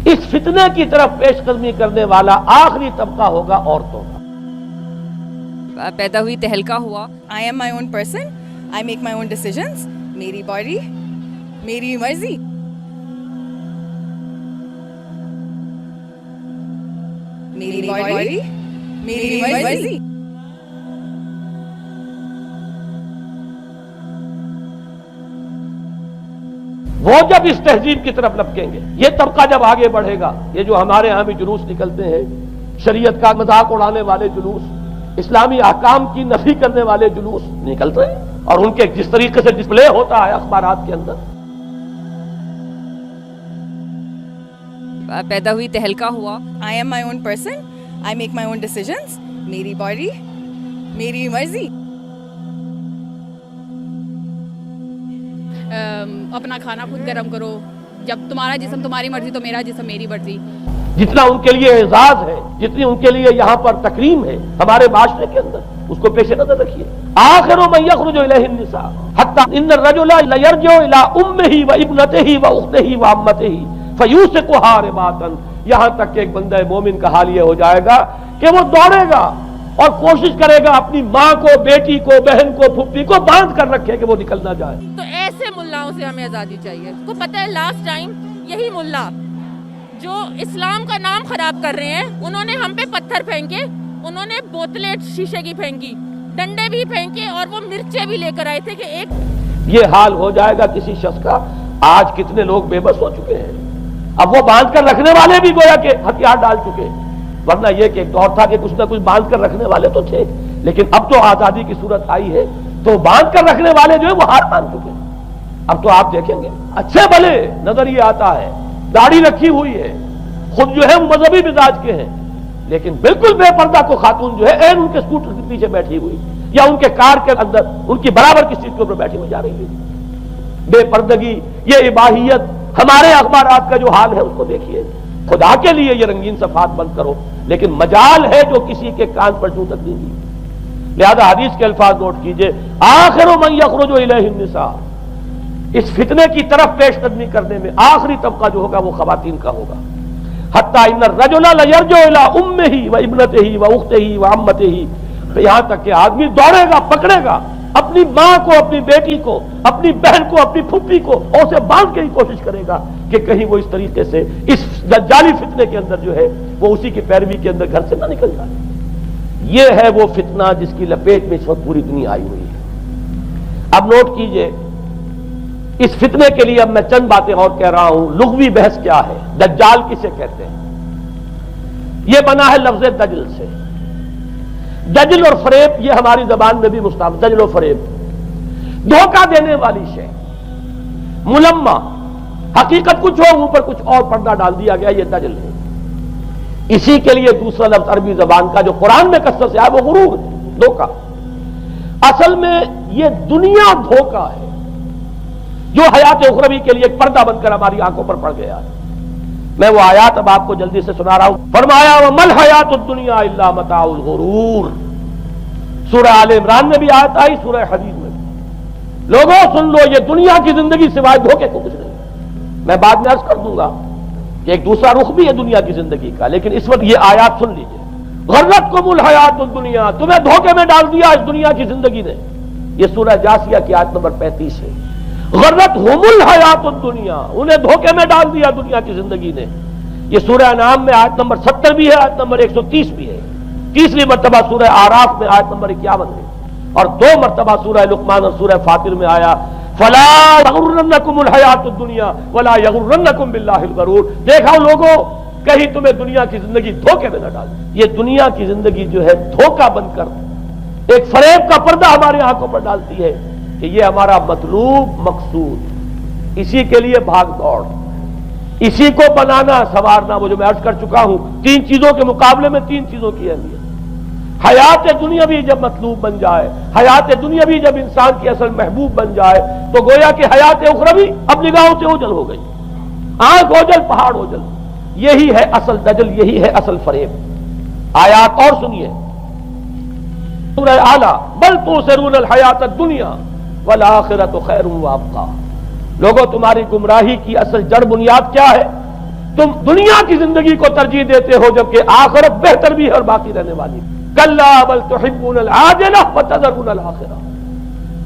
اس فتنے کی طرف پیش قدمی کرنے والا آخری طبقہ ہوگا عورتوں کا. پیدا ہوئی تہلکہ ہوا. I am my own person. I make my own decisions. میری باڈی میری مرضی. میری باڈی میری مرضی. وہ جب اس تہذیب کی طرف لپکیں گے، یہ طبقہ جب آگے بڑھے گا، یہ جو ہمارے ہاں بھی جلوس نکلتے ہیں، شریعت کا مذاق اڑانے والے جلوس، اسلامی احکام کی نفی کرنے والے جلوس نکلتے ہیں، اور ان کے جس طریقے سے ڈسپلے ہوتا ہے اخبارات کے اندر. پیدا ہوئی تہلکہ ہوا. I am my own person. I make my own decisions. میری باڈی میری مرضی. اپنا کھانا خود گرم کرو، جب تمہارا جسم تمہاری مرضی تو میرا جسم میری مرضی. جتنا ان کے لیے اعزاز ہے، جتنی ان کے لیے یہاں پر تکریم ہے ہمارے معاشرے کے اندر، اس کو پیش نظر رکھیے. آخر من یخرج الیہ النساء حتی ان الرجل لیرجع الی امہ و ابنتہ و اختہ و عمتہ فیوثقها رباطا. یہاں تک کہ ایک بندہ مومن کا حال یہ ہو جائے گا کہ وہ دوڑے گا اور کوشش کرے گا اپنی ماں کو، بیٹی کو، بہن کو، پھپھی کو باندھ کر رکھے کہ وہ نکل نہ جائے. تو ایسے ملاؤں سے ہمیں آزادی چاہیے. کو پتہ ہے لاسٹ ٹائم یہی ملا جو اسلام کا نام خراب کر رہے ہیں، انہوں نے ہم پہ پتھر پھینکے، انہوں نے بوتلیں شیشے کی پھینکی، ڈنڈے بھی پھینکے، اور وہ مرچیں بھی لے کر آئے تھے کہ ایک یہ حال ہو جائے گا کسی شخص کا. آج کتنے لوگ بے بس ہو چکے ہیں، اب وہ باندھ کر رکھنے والے بھی گویا کہ ہتھیار ڈال چکے ہیں. ورنہ یہ کہ ایک دور تھا کہ کچھ نہ کچھ باندھ کر رکھنے والے تو تھے، لیکن اب تو آزادی کی صورت آئی ہے تو باندھ کر رکھنے والے جو ہے وہ ہار مان چکے ہیں. اب تو آپ دیکھیں گے اچھے بھلے نظر یہ آتا ہے، داڑھی رکھی ہوئی ہے، خود جو ہے وہ مذہبی مزاج کے ہیں، لیکن بالکل بے پردہ کو خاتون جو ہے این ان کے اسکوٹر کے پیچھے بیٹھی ہوئی یا ان کے کار کے اندر ان کی برابر کی سیٹ کے اوپر بیٹھی ہوئی جا رہی ہے. بے پردگی، یہ اباحیت، ہمارے اخبارات کا جو حال ہے اس کو دیکھیے. خدا کے لیے یہ رنگین صفحات بند کرو، لیکن مجال ہے جو کسی کے کان پر جوں تک نہیں دی. لہذا حدیث کے الفاظ نوٹ کیجئے، آخر من یخرج الیہ النساء. اس فتنے کی طرف پیش قدمی کرنے میں آخری طبقہ جو ہوگا وہ خواتین کا ہوگا. حتی ان الرجل لیرجع الی امہ و ابنتہ و اختہ و عمتہ. یہاں تک کہ آدمی دوڑے گا، پکڑے گا اپنی ماں کو، اپنی بیٹی کو، اپنی بہن کو، اپنی پھپھی کو، اور اسے باندھ کے ہی کوشش کرے گا کہ کہیں وہ اس طریقے سے اس دجالی فتنے کے اندر جو ہے وہ اسی کی پیروی کے اندر گھر سے نہ نکل جائے. یہ ہے وہ فتنہ جس کی لپیٹ میں اس وقت پوری دنیا آئی ہوئی ہے. اب نوٹ کیجئے، اس فتنے کے لیے اب میں چند باتیں اور کہہ رہا ہوں. لغوی بحث کیا ہے؟ دجال کسے کہتے ہیں؟ یہ بنا ہے لفظ دجل سے. دجل اور فریب یہ ہماری زبان میں بھی مستعمل. دجل و فریب دھوکہ دینے والی شے، ملمہ، حقیقت کچھ ہو اوپر کچھ اور پردہ ڈال دیا گیا، یہ دجل ہے. اسی کے لیے دوسرا لفظ عربی زبان کا جو قرآن میں کثرت سے آیا وہ غرور ہے، دھوکہ. اصل میں یہ دنیا دھوکہ ہے جو حیات اخروی کے لیے ایک پردہ بن کر ہماری آنکھوں پر پڑ گیا ہے. میں وہ آیات اب آپ کو جلدی سے سنا رہا ہوں. فرمایا وَمَا الْحَيَاةُ الدُّنْيَا إِلَّا مَتَاعُ الْغُرُورِ. سورہ آل عمران میں بھی آیت آئی، سورہ حدید میں بھی. لوگوں سن لو، یہ دنیا کی زندگی سوائے دھوکے کو کچھ نہیں. میں بعد میں عرض کر دوں گا کہ ایک دوسرا رخ بھی ہے دنیا کی زندگی کا، لیکن اس وقت یہ آیات سن لیجئے. غرتکم الحیات الدنیا، تمہیں دھوکے میں ڈال دیا اس دنیا کی زندگی نے. یہ سورہ جاثیہ کی آیت نمبر 35 ہے. غرتہم الحیات الدنیا، انہیں دھوکے میں ڈال دیا دنیا کی زندگی نے. یہ سورہ انعام میں آیت نمبر 70 بھی ہے، آیت نمبر 130 بھی ہے. تیسری مرتبہ سورہ اعراف میں آیت نمبر 51 ہے، اور 2 مرتبہ سورہ لقمان اور سورہ فاطر میں آیا فلا تغرنکم الحیات الدنیا ولا یغرنکم باللہ الغرور. دیکھو لوگوں، کہیں تمہیں دنیا کی زندگی دھوکے میں نہ ڈال. یہ دنیا کی زندگی جو ہے دھوکہ بن کر ایک فریب کا پردہ ہماری آنکھوں پر ڈالتی ہے کہ یہ ہمارا مطلوب مقصود، اسی کے لیے بھاگ دوڑ، اسی کو بنانا سنوارنا. وہ جو میں عرض کر چکا ہوں، 3 چیزوں کے مقابلے میں 3 چیزوں کی اہمیت. حیات دنیاوی جب مطلوب بن جائے، حیات دنیاوی جب انسان کی اصل محبوب بن جائے، تو گویا کہ حیات اخروی اب نگاہوں سے اوجل ہو گئی. آنکھ اوجل، پہاڑ اوجل. یہی ہے اصل دجل، یہی ہے اصل فریب. آیات اور سنیے، سورہ اعلیٰ بل تؤثرون الحیات الدنیا والآخرۃ خیر وابقیٰ. لوگوں، تمہاری گمراہی کی اصل جڑ بنیاد کیا ہے تم دنیا کی زندگی کو ترجیح دیتے ہو جبکہ آخرت بہتر بھی ہے اور باقی رہنے والی. کلا بل تحبون العاجلہ وتذرون الآخرہ.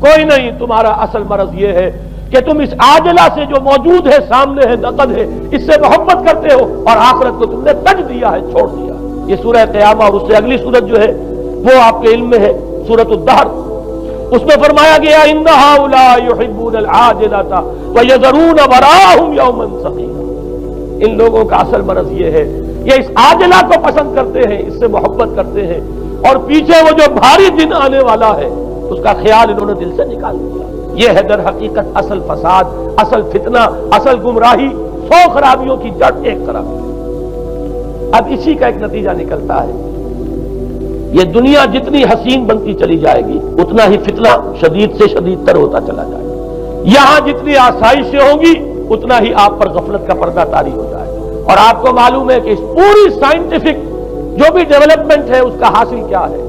کوئی نہیں، تمہارا اصل مرض یہ ہے کہ تم اس عاجلہ سے جو موجود ہے، سامنے ہے، نقد ہے، اس سے محبت کرتے ہو اور آخرت کو تم نے تج دیا ہے، چھوڑ دیا. یہ سورہ قیامہ اور اس سے اگلی سورت جو ہے وہ آپ کے علم میں ہے، سورۃ الدہر. اس میں فرمایا گیا ان ہؤلاء یحبون العاجلۃ ویذرون وراءہم یوما ثقیلا. ان لوگوں کا اصل مرض یہ ہے، یہ اس عاجلہ کو پسند کرتے ہیں، اس سے محبت کرتے ہیں اور پیچھے وہ جو بھاری دن آنے والا ہے اس کا خیال انہوں نے دل سے نکال دیا. یہ ہے در حقیقت اصل فساد، اصل فتنہ، اصل گمراہی، 100 خرابیوں کی جڑ ایک خرابی. اب اسی کا ایک نتیجہ نکلتا ہے، یہ دنیا جتنی حسین بنتی چلی جائے گی اتنا ہی فتنہ شدید سے شدید تر ہوتا چلا جائے گا. یہاں جتنی آسائشیں ہوں گی اتنا ہی آپ پر غفلت کا پردہ طاری ہو جائے گا. اور آپ کو معلوم ہے کہ اس پوری سائنٹیفک جو بھی ڈیولپمنٹ ہے اس کا حاصل کیا ہے.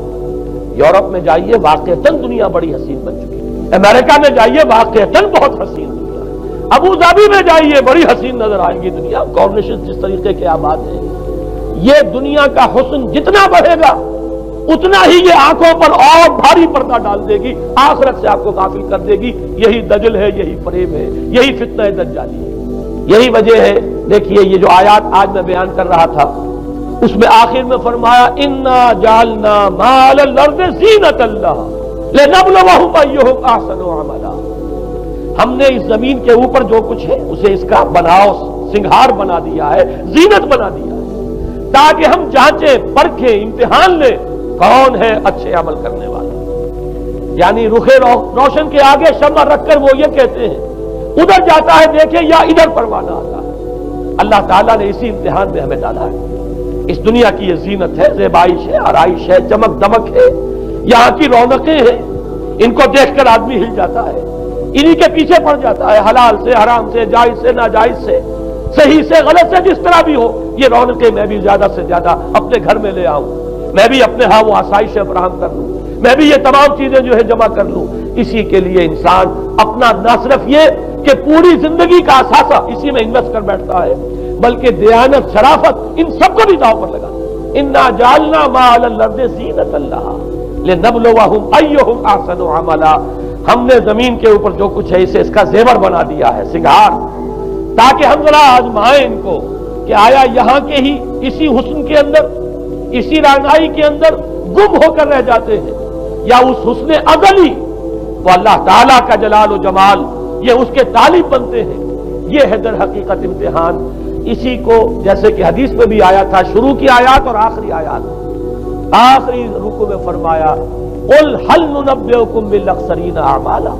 یورپ میں جائیے واقعتاً دنیا بڑی حسین بن چکی ہے. امریکہ میں جائیے واقعتاً بہت حسین دنیا ہے. ابو ظبی میں جائیے بڑی حسین نظر آئے گی دنیا. کارنیشن جس طریقے کے آباد ہیں، یہ دنیا کا حسن جتنا بڑھے گا اتنا ہی یہ آنکھوں پر اور بھاری پردہ ڈال دے گی، آخرت سے آپ کو غافل کر دے گی. یہی دجل ہے، یہی فریب ہے، یہی فتنہ دجالی ہے. یہی وجہ ہے. دیکھیے یہ جو آیات آج میں بیان کر رہا تھا اس میں آخر میں فرمایا انا جعلنا ما علی الارض زینۃ لها لنبلوہم ایہم احسن عملا. ہم نے اس زمین کے اوپر جو کچھ ہے اسے اس کا بناؤ سنگھار بنا دیا ہے، زینت بنا دیا ہے، تاکہ ہم جانچیں، پرکھیں، امتحان لیں کون ہے اچھے عمل کرنے والا. یعنی رخ روشن کے آگے شمع رکھ کر وہ یہ کہتے ہیں ادھر جاتا ہے دیکھیں یا ادھر پروانہ آتا ہے. اللہ تعالیٰ نے اسی امتحان میں ہمیں ڈالا ہے. اس دنیا کی یہ زینت ہے، زیبائش ہے، آرائش ہے، چمک دمک ہے، یہاں کی رونقیں ہیں. ان کو دیکھ کر آدمی ہل جاتا ہے، انہی کے پیچھے پڑ جاتا ہے. حلال سے، حرام سے، جائز سے، ناجائز سے، صحیح سے، غلط سے، جس طرح بھی ہو یہ رونقیں میں بھی زیادہ سے زیادہ اپنے گھر میں لے آؤں، میں بھی اپنے ہاں وہ آسائشیں فراہم کر لوں، میں بھی یہ تمام چیزیں جو ہے جمع کر لوں. اسی کے لیے انسان اپنا نہ صرف یہ کہ پوری زندگی کا اثاثہ اسی میں انویسٹ کر بیٹھتا ہے بلکہ دیانت، شرافت، ان سب کو بھی داؤ پر لگا. انا جعلنا ما علی الارض زینۃ لها لنبلوہم ایہم احسن عملا. ہم نے زمین کے اوپر جو کچھ ہے اسے اس کا زیور بنا دیا ہے، سنگھار، تاکہ ہم ذرا آزمائیں ان کو کہ آیا یہاں کے ہی اسی حسن کے اندر، اسی رعنائی کے اندر گم ہو کر رہ جاتے ہیں یا اس حسن ازلی وہ اللہ تعالیٰ کا جلال و جمال یہ اس کے طالب بنتے ہیں. یہ ہے در حقیقت امتحان. اسی کو جیسے کہ حدیث میں بھی آیا تھا، شروع کی آیات اور آخری آیات، آخری رکوع میں فرمایا قل هل ننبئکم بالاخسرین اعمالا.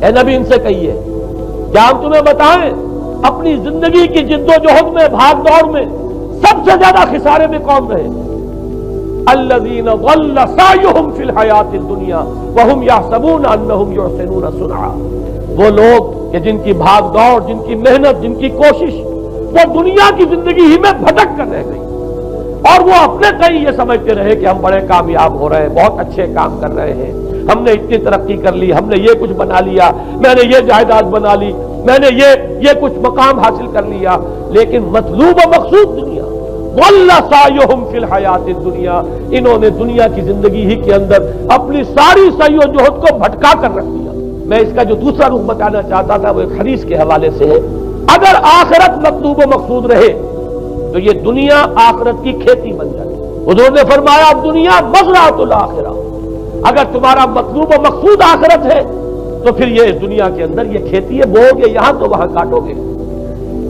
اے نبی ان سے کہیے کیا ہم تمہیں بتائیں اپنی زندگی کی جد و جہد میں، بھاگ دوڑ میں سب سے زیادہ خسارے میں کون رہے؟ الذین ضل سعیہم فی الحیاۃ الدنیا وہم یحسبون انہم یحسنون صنعا. وہ لوگ کہ جن کی بھاگ دوڑ، جن کی محنت، جن کی کوشش وہ دنیا کی زندگی ہی میں بھٹک کر رہ گئی اور وہ اپنے کہیں یہ سمجھتے رہے کہ ہم بڑے کامیاب ہو رہے ہیں، بہت اچھے کام کر رہے ہیں، ہم نے اتنی ترقی کر لی، ہم نے یہ کچھ بنا لیا، میں نے یہ جائیداد بنا لی، میں نے یہ کچھ مقام حاصل کر لیا. لیکن مطلوب و مقصود دنیا. ضل سعیہم فی الحیاۃ الدنیا. انہوں نے دنیا کی زندگی ہی کے اندر اپنی ساری سعی و جہد کو بھٹکا کر رکھ دیا. میں اس کا جو دوسرا رخ بتانا چاہتا تھا وہ ایک حدیث کے حوالے سے ہے. اگر آخرت مطلوب و مقصود رہے تو یہ دنیا آخرت کی کھیتی بن جائے. حضور نے فرمایا دنیا مزرعۃ الآخرہ. اگر تمہارا مطلوب و مقصود آخرت ہے تو پھر یہ اس دنیا کے اندر یہ کھیتی ہے، بو گے یہاں تو وہاں کاٹو گے.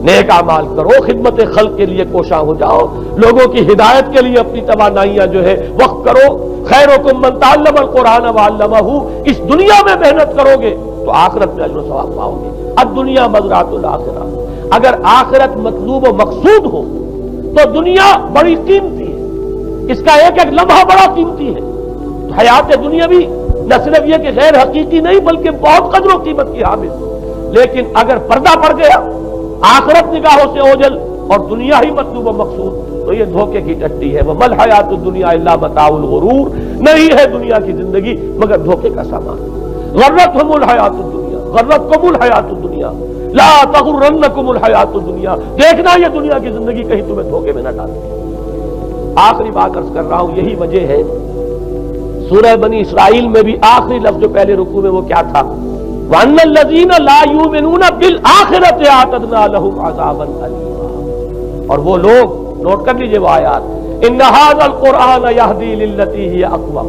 نیک اعمال کرو، خدمت خلق کے لیے کوشاں ہو جاؤ، لوگوں کی ہدایت کے لیے اپنی توانائیاں جو ہے وقف کرو. خیرکم من تعلم القرآن وعلمہ. اس دنیا میں محنت کرو گے تو آخرت میں اجر و ثواب پاؤ گے. الدنیا مزرعۃ الآخرہ. اگر آخرت مطلوب و مقصود ہو تو دنیا بڑی قیمتی ہے، اس کا ایک ایک لمحہ بڑا قیمتی ہے. حیات دنیا بھی نہ صرف یہ کہ غیر حقیقی نہیں بلکہ بہت قدر و قیمت کی حامل. لیکن اگر پردہ پڑ گیا، آخرت نگاہوں سے اوجھل اور دنیا ہی مطلوب و مقصود، تو یہ دھوکے کی ٹٹی ہے. وَمَا الْحَيَاةُ الدُّنْيَا إِلَّا مَتَاعُ الْغُرُورِ. نہیں ہے دنیا کی زندگی مگر دھوکے کا سامان. غرتہم الحیات الدنیا، غرتکم الحیات الدنیا لا تغرنکم الحیات الدنیا، دیکھنا یہ دنیا کی زندگی کہیں تمہیں دھوکے میں نہ ڈالے۔ آخری بات عرض کر رہا ہوں، یہی وجہ ہے سورہ بنی اسرائیل میں بھی آخری لفظ جو پہلے رکوع میں وہ کیا تھا؟ وَأَنَّ الَّذِينَ لَا يُؤْمِنُونَ بِالْآخِرَةِ أَعْتَدْنَا لَهُمْ عَذَابًا أَلِيمًا۔ اور وہ لوگ، نوٹ کر لیجئے وہ آیات، إِنَّ هَذَا الْقُرْآنَ يَهْدِي لِلَّتِي هِيَ أَقْوَمُ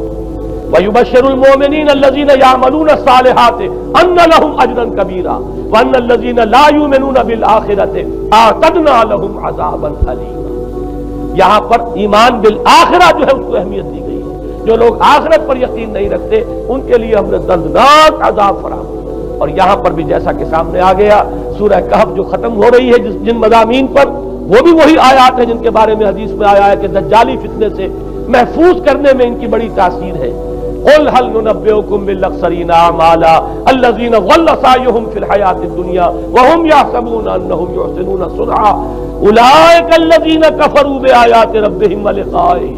وَيُبَشِّرُ الْمُؤْمِنِينَ الَّذِينَ يَعْمَلُونَ الصَّالِحَاتِ أَنَّ لَهُمْ أَجْرًا كَبِيرًا وَأَنَّ الَّذِينَ لَا يُؤْمِنُونَ بِالْآخِرَةِ أَعْتَدْنَا لَهُمْ عَذَابًا أَلِيمًا۔ یہاں پر ایمان بالآخرہ جو ہے اس کو اہمیت دی گئی ہے۔ جو لوگ آخرت پر یقین نہیں رکھتے ان کے لیے ہم نے دردناک عذاب فراہم کیا۔ اور یہاں پر بھی جیسا کہ سامنے آ گیا، سورہ کہف جو ختم ہو رہی ہے جن مضامین پر، وہ بھی وہی آیات ہیں جن کے بارے میں حدیث میں آیا ہے کہ دجالی فتنے سے محفوظ کرنے میں ان کی بڑی تاثیر ہے۔ قل هل ننبئكم بالاخسرين اعمالا الذين ضل سعيهم في الحياة الدنيا وهم يحسبون انهم يحسنون صنعا اولئك الذين كفروا بآيات ربهم ولقائه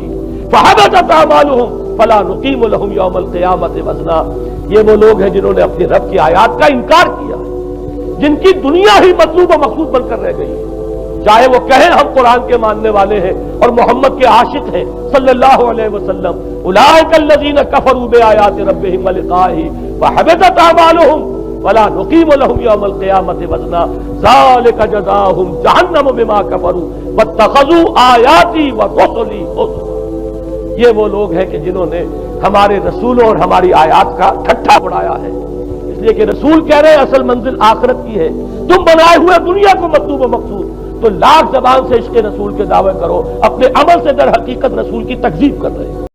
فحبطت اعمالهم فلا نقيم لهم يوم القيامة وزنا۔ یہ وہ لوگ ہیں جنہوں نے اپنے رب کی آیات کا انکار کیا، جن کی دنیا ہی مطلوب و مقصود بن کر رہ گئی ہے، چاہے وہ کہیں ہم قرآن کے ماننے والے ہیں اور محمد کے عاشق ہیں صلی اللہ علیہ وسلم۔ اولئک الذین کفروا بآیات ربہم ولقائہ فحبطت اعمالہم ولا نقیم لہم یوم القیامۃ وزنا ذلک جزاؤہم جہنم بما کفروا واتخذوا آیاتی ورسلی ہزوا۔ یہ وہ لوگ ہیں کہ جنہوں نے ہمارے رسولوں اور ہماری آیات کا ٹھٹھا اڑایا ہے، اس لیے کہ رسول کہہ رہے ہیں اصل منزل آخرت کی ہے، تم بنائے ہوئے دنیا کو مطلوب و مقصود، تو لاکھ زبان سے عشق رسول کے دعوے کرو، اپنے عمل سے در حقیقت رسول کی تکذیب کر رہے ہیں۔